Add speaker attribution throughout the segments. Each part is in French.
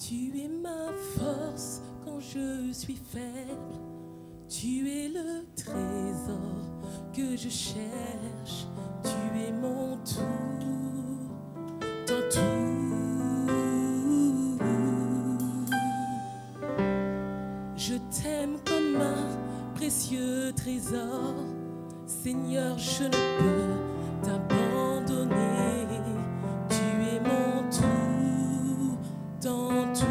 Speaker 1: Tu es ma force quand je suis faible. Tu es le trésor que je cherche. Tu es mon tout, dans tout. Je t'aime comme un précieux trésor. Seigneur, je ne peux t'abandonner. Tu es mon tout, dans tout.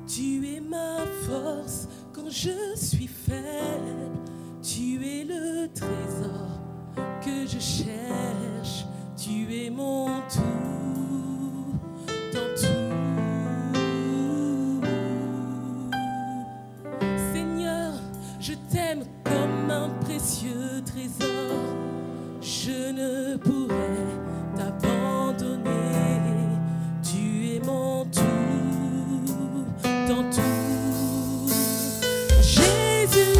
Speaker 1: Tu es ma force quand je suis faible. Tu es le trésor que je cherche. Tu es mon tout, dans tout. Seigneur, je t'aime comme un précieux trésor. Je ne pourrais t'abandonner. Tu es mon tout, dans tout. Jésus,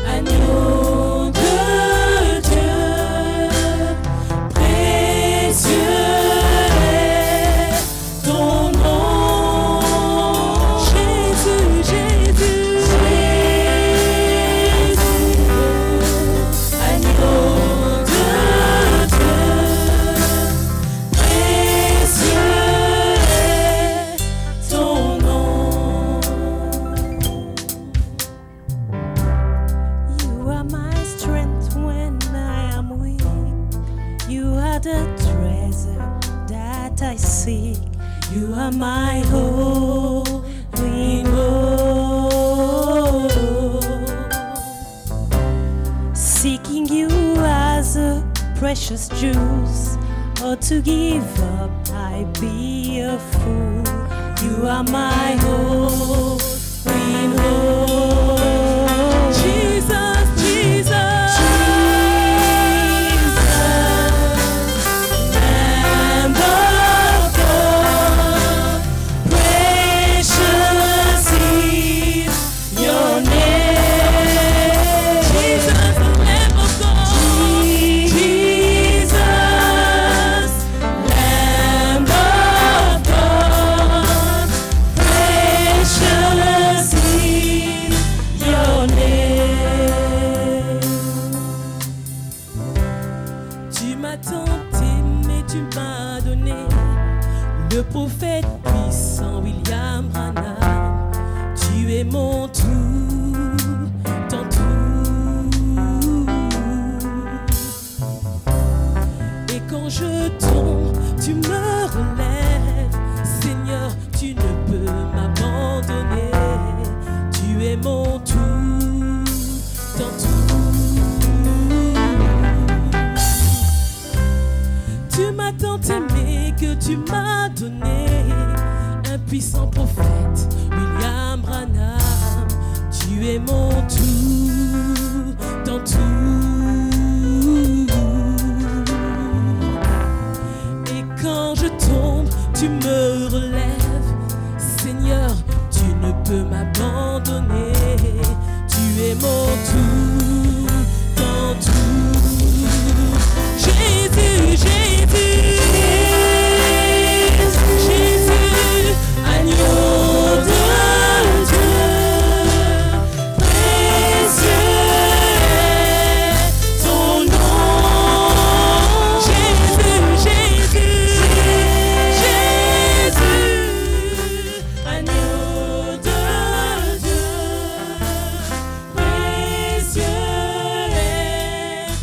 Speaker 1: agneau de Dieu, précieux est ton nom. Jésus, Jésus, agneau de Dieu, précieux est ton nom.
Speaker 2: You are my strength when I am weak. You are the treasure that I seek. You are my hope in all. Seeking you as a precious juice, or to give up, I'd be a fool. You are my hope in all.
Speaker 1: Jesus, Jesus,
Speaker 2: Lamb of God, precious is your name.
Speaker 1: Jesus, the Lamb of God.
Speaker 2: Jesus, Lamb of God, precious is your name.
Speaker 1: Tu m'as tenté, mais tu m'as donné le prophète puissant William Branham. Tu es mon tout, dans tout. Et quand je tombe, tu me relèves. Seigneur, tu ne peux m'abandonner. Tu es mon tout, dans tout. Tu m'as tant aimé que tu m'as donné un puissant prophète, William Branham. Tu es mon tout, dans tout. Et quand je tombe, tu me relèves. Seigneur, tu ne peux m'abandonner. Tu es mon tout, dans tout. Jésus, Jésus, Jésus, agneau de Dieu, précieux est ton nom. Jésus, Jésus, Jésus, agneau de Dieu, précieux est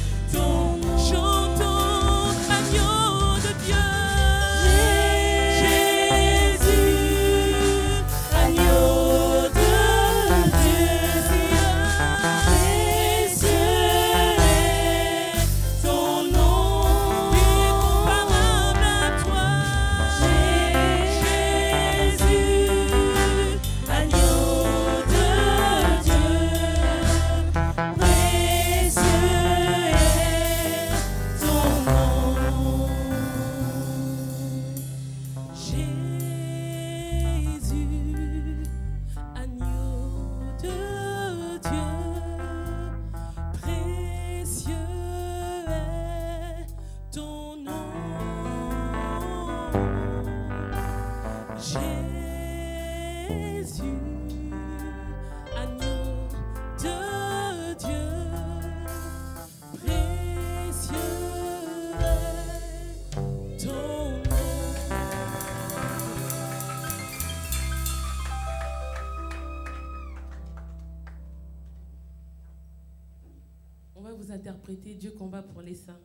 Speaker 1: Jésus, agneau de Dieu, précieux est ton nom. On va vous interpréter Dieu combat pour les saints.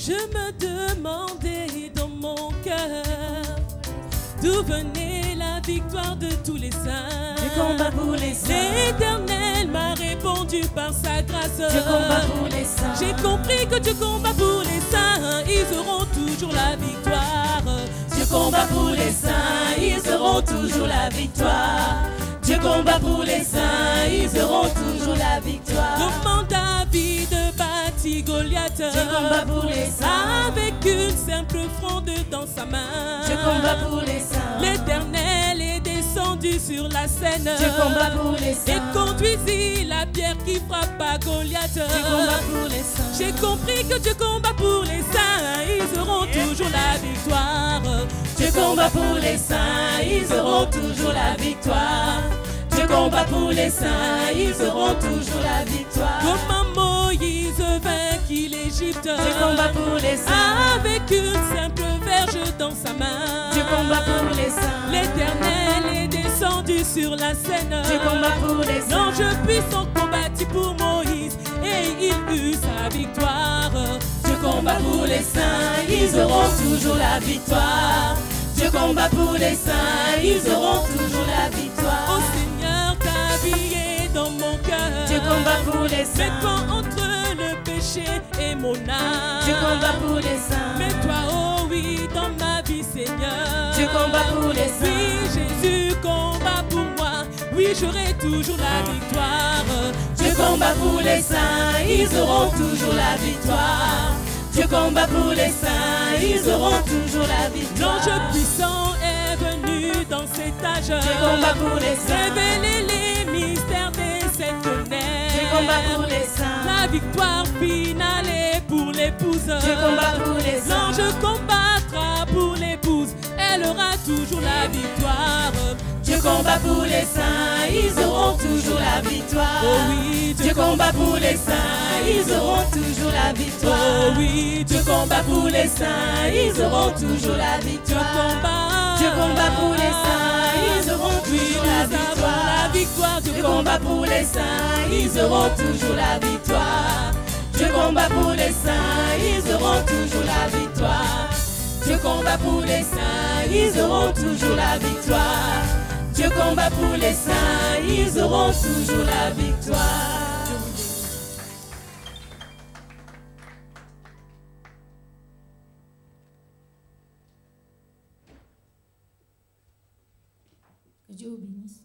Speaker 1: Je me demandais dans mon cœur d'où venait la victoire de tous les saints.
Speaker 2: Dieu combat pour les saints.
Speaker 1: L'Éternel m'a répondu par sa grâce.
Speaker 2: Dieu combat pour les saints.
Speaker 1: J'ai compris que Dieu combat pour les saints, ils auront toujours la victoire.
Speaker 2: Dieu combat pour les saints, ils auront toujours la victoire. Dieu combat pour les saints, ils auront toujours la victoire.
Speaker 1: Comment David bâtit Goliath.
Speaker 2: Dieu combat pour les saints.
Speaker 1: Avec une simple fronde dans sa main.
Speaker 2: Dieu combat pour les saints.
Speaker 1: L'Éternel est descendu sur la scène.
Speaker 2: Dieu combat pour les saints.
Speaker 1: Et conduisit la pierre qui frappa Goliath.
Speaker 2: Dieu combat pour les saints.
Speaker 1: J'ai compris que Dieu combat pour les saints, ils auront toujours la victoire.
Speaker 2: Dieu combat pour les saints, ils auront toujours la victoire. Dieu combat pour les saints, ils auront toujours la victoire.
Speaker 1: Comment Moïse vainquit l'Égypte.
Speaker 2: Dieu combat pour les saints.
Speaker 1: Avec une simple verge dans sa main.
Speaker 2: Dieu combat pour les saints.
Speaker 1: L'Éternel est descendu sur la scène.
Speaker 2: Dieu combat pour les saints.
Speaker 1: L'ange puissant combattit pour Moïse et il eut sa victoire.
Speaker 2: Dieu combat pour les saints, ils auront toujours la victoire. Dieu combat pour les saints, ils auront toujours la victoire.
Speaker 1: Ô Seigneur, ta vie est dans mon cœur.
Speaker 2: Dieu combat pour les saints.
Speaker 1: Mets-toi entre le péché et mon âme.
Speaker 2: Dieu combat pour les saints.
Speaker 1: Mets-toi, oh oui, dans ma vie, Seigneur.
Speaker 2: Dieu combat pour les saints.
Speaker 1: Oui, Jésus combat pour moi. Oui, j'aurai toujours la victoire.
Speaker 2: Dieu combat pour les saints, ils auront toujours la victoire. Dieu combat pour les saints, ils auront toujours la victoire.
Speaker 1: L'ange puissant est venu dans cet âge.
Speaker 2: Dieu combat pour les saints.
Speaker 1: Révéler les mystères des sept ténèbres.
Speaker 2: Dieu combat pour les saints.
Speaker 1: La victoire finale est pour l'épouse.
Speaker 2: Dieu combat pour les saints.
Speaker 1: L'ange combattra pour l'épouse. Elle aura toujours la victoire.
Speaker 2: Dieu combat pour les saints, ils auront toujours la victoire.
Speaker 1: Oh oui,
Speaker 2: Dieu combat pour les saints, ils auront toujours la victoire.
Speaker 1: Oh oui,
Speaker 2: Dieu combat pour les saints, ils auront toujours la victoire. Dieu combat pour les saints, ils auront toujours la victoire.
Speaker 1: Dieu
Speaker 2: Dieu combat pour les saints, ils auront toujours la victoire. Dieu combat pour les saints, ils auront toujours la victoire. Dieu combat pour les saints, ils auront toujours la victoire. Dieu combat pour les saints, ils auront toujours la victoire.
Speaker 3: Que Dieu vous bénisse.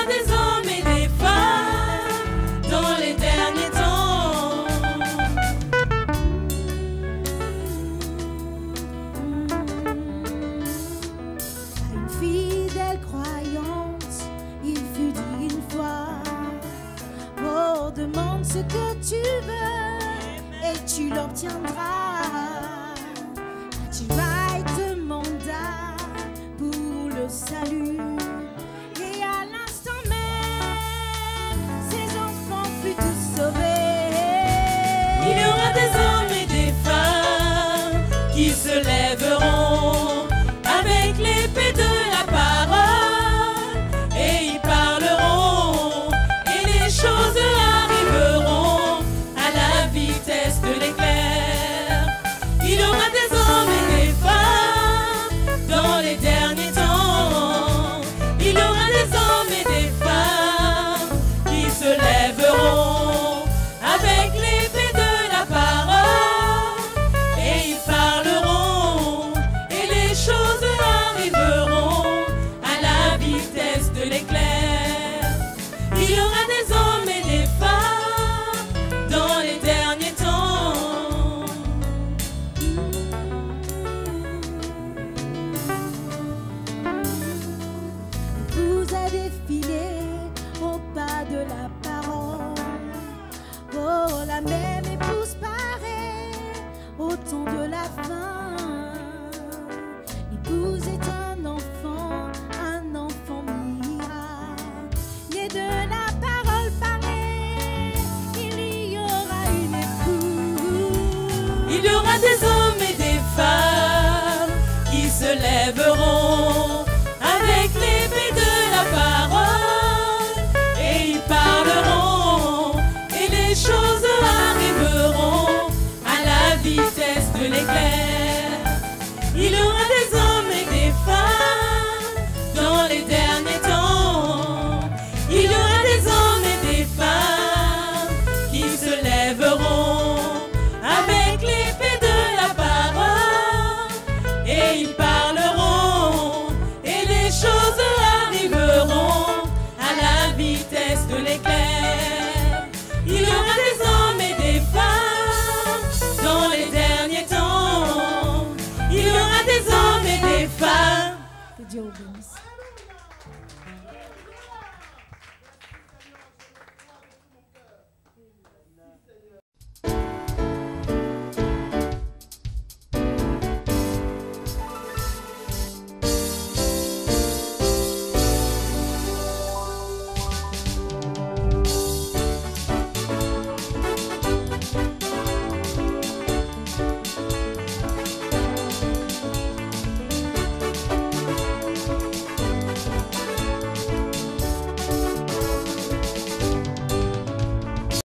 Speaker 1: des hommes et des femmes dans les derniers temps.
Speaker 4: À une fidèle croyante, il fut dit une fois: oh, demande ce que tu veux et tu l'obtiendras.